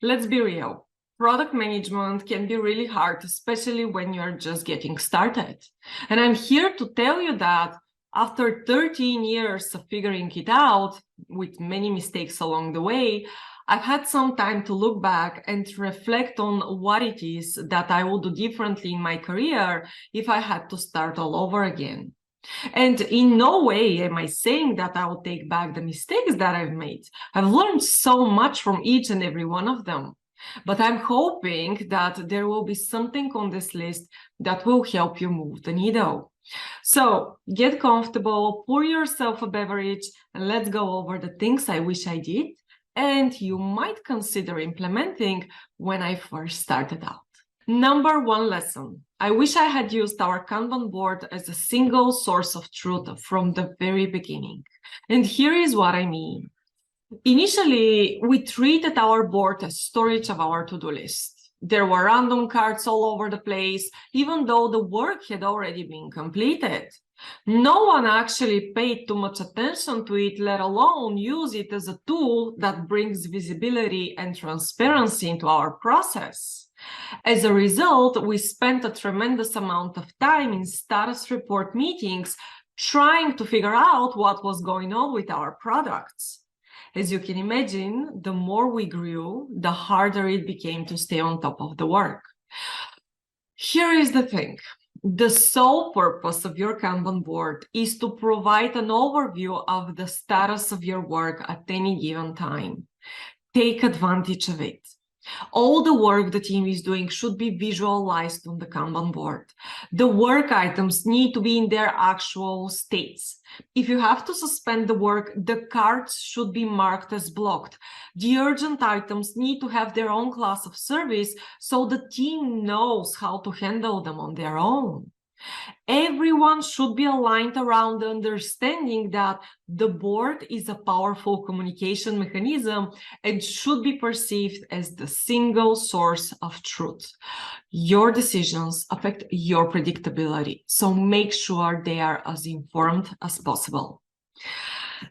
Let's be real. Product management can be really hard, especially when you're just getting started. And I'm here to tell you that after 13 years of figuring it out, with many mistakes along the way, I've had some time to look back and reflect on what it is that I would do differently in my career if I had to start all over again. And in no way am I saying that I will take back the mistakes that I've made. I've learned so much from each and every one of them. But I'm hoping that there will be something on this list that will help you move the needle. So get comfortable, pour yourself a beverage, and let's go over the things I wish I did and you might consider implementing when I first started out. Number one lesson. I wish I had used our Kanban board as a single source of truth from the very beginning. And here is what I mean. Initially, we treated our board as storage of our to-do list. There were random cards all over the place, even though the work had already been completed. No one actually paid too much attention to it, let alone use it as a tool that brings visibility and transparency into our process. As a result, we spent a tremendous amount of time in status report meetings trying to figure out what was going on with our products. As you can imagine, the more we grew, the harder it became to stay on top of the work. Here is the thing. The sole purpose of your Kanban board is to provide an overview of the status of your work at any given time. Take advantage of it. All the work the team is doing should be visualized on the Kanban board. The work items need to be in their actual states. If you have to suspend the work, the cards should be marked as blocked. The urgent items need to have their own class of service so the team knows how to handle them on their own. Everyone should be aligned around the understanding that the board is a powerful communication mechanism and should be perceived as the single source of truth. Your decisions affect your predictability, so make sure they are as informed as possible.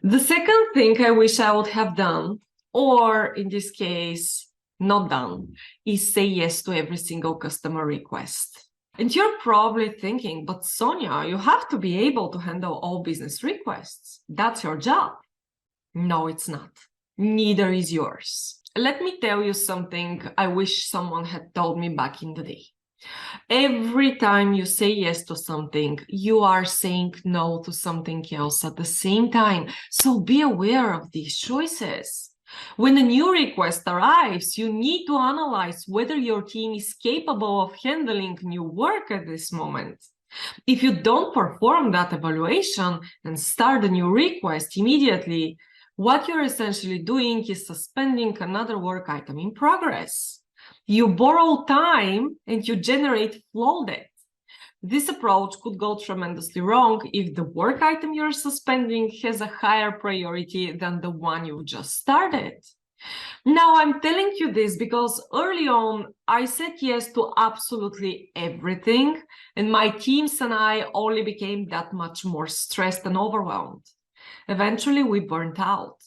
The second thing I wish I would have done, or in this case, not done, is say yes to every single customer request. And you're probably thinking, but Sonia, you have to be able to handle all business requests. That's your job. No, it's not. Neither is yours. Let me tell you something I wish someone had told me back in the day. Every time you say yes to something, you are saying no to something else at the same time. So be aware of these choices. When a new request arrives, you need to analyze whether your team is capable of handling new work at this moment. If you don't perform that evaluation and start a new request immediately, what you're essentially doing is suspending another work item in progress. You borrow time and you generate flow debt. This approach could go tremendously wrong if the work item you're suspending has a higher priority than the one you just started. Now, I'm telling you this because early on, I said yes to absolutely everything, and my teams and I only became that much more stressed and overwhelmed. Eventually, we burnt out.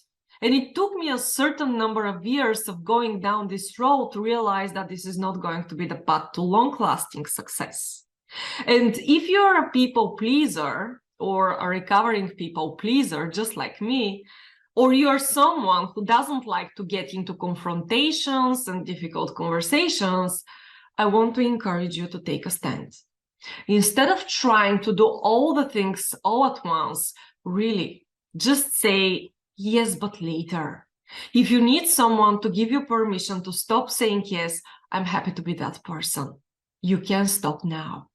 And it took me a certain number of years of going down this road to realize that this is not going to be the path to long-lasting success. And if you're a people pleaser or a recovering people pleaser, just like me, or you're someone who doesn't like to get into confrontations and difficult conversations, I want to encourage you to take a stand. Instead of trying to do all the things all at once, really, just say yes, but later. If you need someone to give you permission to stop saying yes, I'm happy to be that person. You can stop now.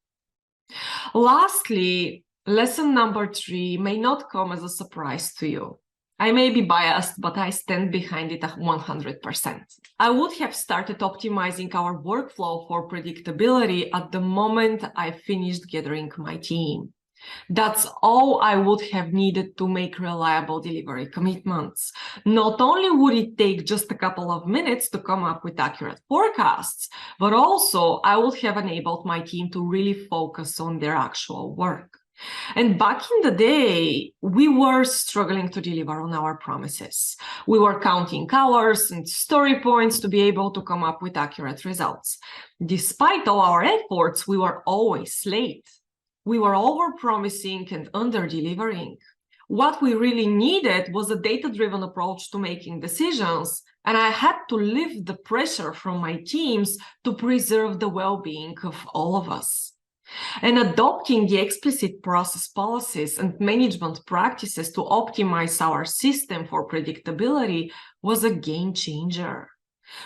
Lastly, lesson number 3 may not come as a surprise to you. I may be biased, but I stand behind it 100%. I would have started optimizing our workflow for predictability at the moment I finished gathering my team. That's all I would have needed to make reliable delivery commitments. Not only would it take just a couple of minutes to come up with accurate forecasts, but also I would have enabled my team to really focus on their actual work. And back in the day, we were struggling to deliver on our promises. We were counting hours and story points to be able to come up with accurate results. Despite all our efforts, we were always late. We were over-promising and under-delivering. What we really needed was a data-driven approach to making decisions, and I had to lift the pressure from my teams to preserve the well-being of all of us. And adopting the explicit process policies and management practices to optimize our system for predictability was a game changer.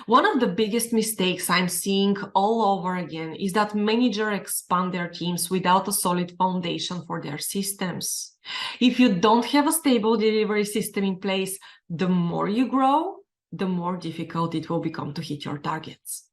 One of the biggest mistakes I'm seeing all over again is that managers expand their teams without a solid foundation for their systems. If you don't have a stable delivery system in place, the more you grow, the more difficult it will become to hit your targets.